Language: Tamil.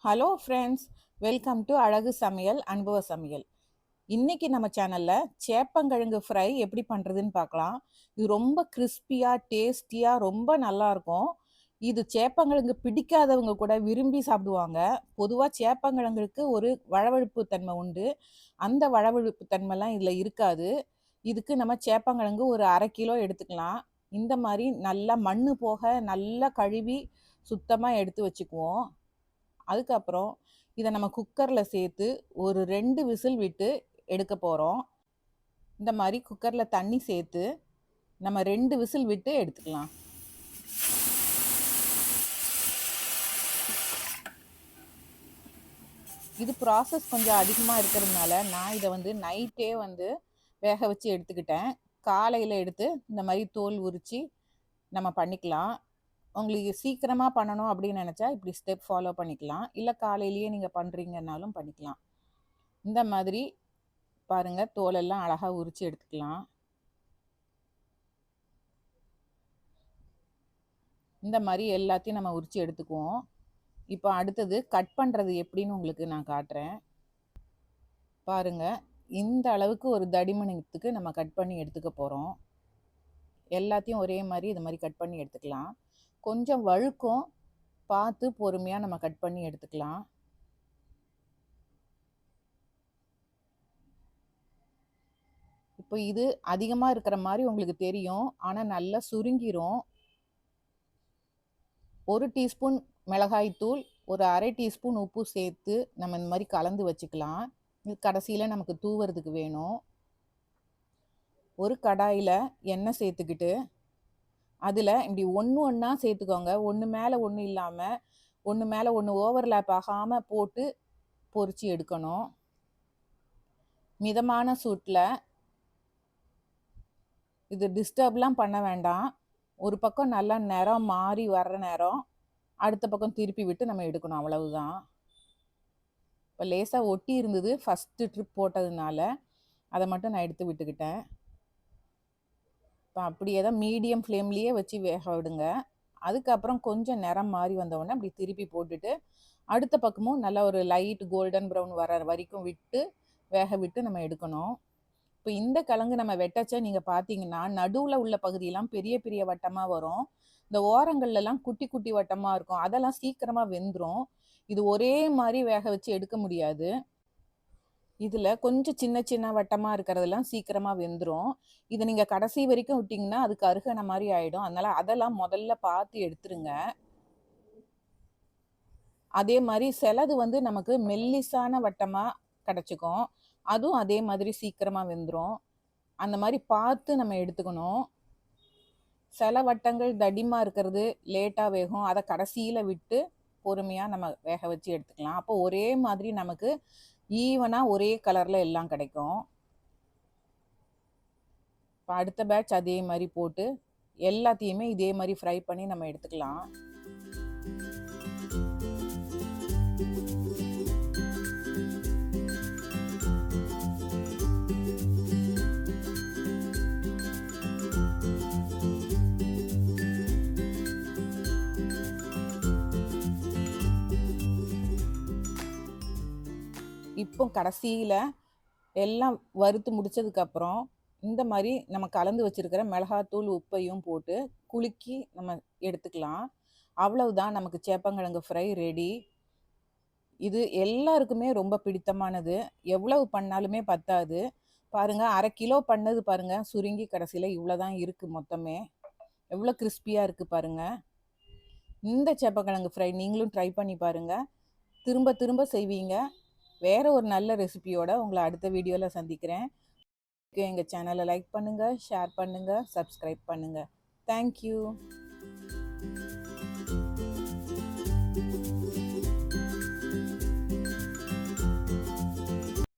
ஹலோ ஃப்ரெண்ட்ஸ், வெல்கம் டு அழகு சமையல் அனுபவ சமையல். இன்னைக்கு நம்ம சேனல்ல சேப்பங்கிழங்கு ஃப்ரை எப்படி பண்ணுறதுன்னு பார்க்கலாம். இது ரொம்ப கிறிஸ்பியாக டேஸ்டியாக ரொம்ப நல்லா இருக்கும். இது சேப்பங்கிழங்கு பிடிக்காதவங்க கூட விரும்பி சாப்பிடுவாங்க. பொதுவாக சேப்பங்கிழங்குக்கு ஒரு வழவழுப்பு தன்மை உண்டு. அந்த வழவழுப்பு தன்மைலாம் இதில் இருக்காது. இதுக்கு நம்ம சேப்பங்கிழங்கு ஒரு 1/2 கிலோ எடுத்துக்கலாம். இந்த மாதிரி நல்லா மண்ணு போக நல்லா கழுவி சுத்தமாக எடுத்து வச்சுக்குவோம். அதுக்கப்புறம் இதை நம்ம குக்கரில் சேர்த்து ஒரு 2 விசில் விட்டு எடுக்க போகிறோம். இந்த மாதிரி குக்கரில் தண்ணி சேர்த்து நம்ம 2 விசில் விட்டு எடுத்துக்கலாம். இது ப்ராசஸ் கொஞ்சம் அதிகமாக இருக்கிறதுனால நான் இதை நைட்டே வேக வச்சு எடுத்துக்கிட்டேன். காலையில் எடுத்து இந்த மாதிரி தோல் உரித்து நம்ம பண்ணிக்கலாம். உங்களுக்கு சீக்கிரமாக பண்ணணும் அப்படின்னு நினச்சா இப்படி ஸ்டெப் ஃபாலோ பண்ணிக்கலாம். இல்லை காலையிலேயே நீங்கள் பண்ணுறீங்கன்னாலும் பண்ணிக்கலாம். இந்த மாதிரி பாருங்கள், தோலெல்லாம் அழகாக உரித்து எடுத்துக்கலாம். இந்த மாதிரி எல்லாத்தையும் நம்ம உரித்து எடுத்துக்குவோம். இப்போ அடுத்தது கட் பண்ணுறது எப்படின்னு உங்களுக்கு நான் காட்டுறேன். பாருங்கள், இந்த அளவுக்கு ஒரு தடிமனத்துக்கு நம்ம கட் பண்ணி எடுத்துக்க போகிறோம். எல்லாத்தையும் ஒரே மாதிரி இது மாதிரி கட் பண்ணி எடுத்துக்கலாம். கொஞ்சம் வழுக்கும், பார்த்து பொறுமையாக நம்ம கட் பண்ணி எடுத்துக்கலாம். இப்போ இது அதிகமாக இருக்கிற மாதிரி உங்களுக்கு தெரியும், ஆனால் நல்லா சுருங்கிரும். 1 டீஸ்பூன் மிளகாய்த்தூள், ஒரு 1/2 டீஸ்பூன் உப்பு சேர்த்து நம்ம இந்த மாதிரி கலந்து வச்சுக்கலாம். இது கடைசியில் நமக்கு தூவுறதுக்கு வேணும். ஒரு கடாயில் எண்ணெய் சேர்த்துக்கிட்டு அதில் இப்படி ஒன்று ஒன்றா சேர்த்துக்கோங்க. ஒன்று மேலே ஒன்று இல்லாமல் ஒன்று மேலே ஒன்று ஓவர்லேப் ஆகாமல் போட்டு பொரித்து எடுக்கணும். மிதமான சூட்டில். இது டிஸ்டர்ப்லாம் பண்ண வேண்டாம். ஒரு பக்கம் நல்லா நிறம் மாறி வர்ற நேரம் அடுத்த பக்கம் திருப்பி விட்டு நம்ம எடுக்கணும், அவ்வளவுதான். இப்போ லேசாக ஒட்டி இருந்தது ஃபஸ்ட்டு ட்ரிப் போட்டதுனால அதை மட்டும் நான் எடுத்து விட்டுக்கிட்டேன். இப்போ அப்படியே தான் மீடியம் ஃப்ளேம்லேயே வச்சு வேக விடுங்க. அதுக்கப்புறம் கொஞ்சம் நிறம் மாறி வந்தவுடனே அப்படி திருப்பி போட்டுட்டு அடுத்த பக்கமும் நல்லா ஒரு லைட் கோல்டன் ப்ரௌன் வர வரைக்கும் விட்டு வேக விட்டு நம்ம எடுக்கணும். இப்போ இந்த கிழங்கு நம்ம வெட்டச்ச நீங்கள் பார்த்தீங்கன்னா நடுவில் உள்ள பகுதியெல்லாம் பெரிய பெரிய வட்டமாக வரும். இந்த ஓரங்கள்லாம் குட்டி குட்டி வட்டமாக இருக்கும். அதெல்லாம் சீக்கிரமாக வெந்துடும். இது ஒரே மாதிரி வேக வச்சு எடுக்க முடியாது. இதில் கொஞ்சம் சின்ன சின்ன வட்டமாக இருக்கிறதெல்லாம் சீக்கிரமாக வெந்துடும். இதை நீங்கள் கடைசி வரைக்கும் விட்டிங்கன்னா அது கருகன மாதிரி ஆகிடும். அதனால் அதெல்லாம் முதல்ல பார்த்து எடுத்துருங்க. அதே மாதிரி சிலது நமக்கு மெல்லிசான வட்டமாக கிடச்சிக்கும். அதுவும் அதே மாதிரி சீக்கிரமாக வெந்துடும். அந்த மாதிரி பார்த்து நம்ம எடுத்துக்கணும். சில வட்டங்கள் தடிமாக இருக்கிறது லேட்டாக வேகும். அதை கடைசியில் விட்டு பொறுமையாக நம்ம வேக வச்சு எடுத்துக்கலாம். அப்போ ஒரே மாதிரி நமக்கு ஈவனாக ஒரே கலரில் எல்லாம் கிடைக்கும். இப்போ அடுத்த பேட்ச் அதே மாதிரி போட்டு எல்லாத்தையுமே இதே மாதிரி ஃப்ரை பண்ணி நம்ம எடுத்துக்கலாம். இப்போ கடைசியில் எல்லாம் வறுத்து முடித்ததுக்கப்புறம் இந்த மாதிரி நம்ம கலந்து வச்சுருக்கிற மிளகாத்தூள் உப்பையும் போட்டு குலுக்கி நம்ம எடுத்துக்கலாம். அவ்வளவுதான், நமக்கு சேப்பங்கிழங்கு ஃப்ரை ரெடி. இது எல்லாருக்குமே ரொம்ப பிடித்தமானது. எவ்வளவு பண்ணாலுமே பத்தாது. பாருங்கள், 1/2 கிலோ பண்ணது பாருங்கள், சுருங்கி கடைசியில் இவ்வளோ தான் இருக்குது மொத்தமே. எவ்வளோ கிறிஸ்பியாக இருக்குது பாருங்கள். இந்த சேப்பங்கிழங்கு ஃப்ரை நீங்களும் ட்ரை பண்ணி பாருங்கள். திரும்ப திரும்ப செய்வீங்க. வேறு ஒரு நல்ல ரெசிபியோட உங்களை அடுத்த வீடியோவில் சந்திக்கிறேன். எங்கள் சேனலை லைக் பண்ணுங்கள், ஷேர் பண்ணுங்கள், சப்ஸ்கிரைப் பண்ணுங்கள். தேங்க்யூ.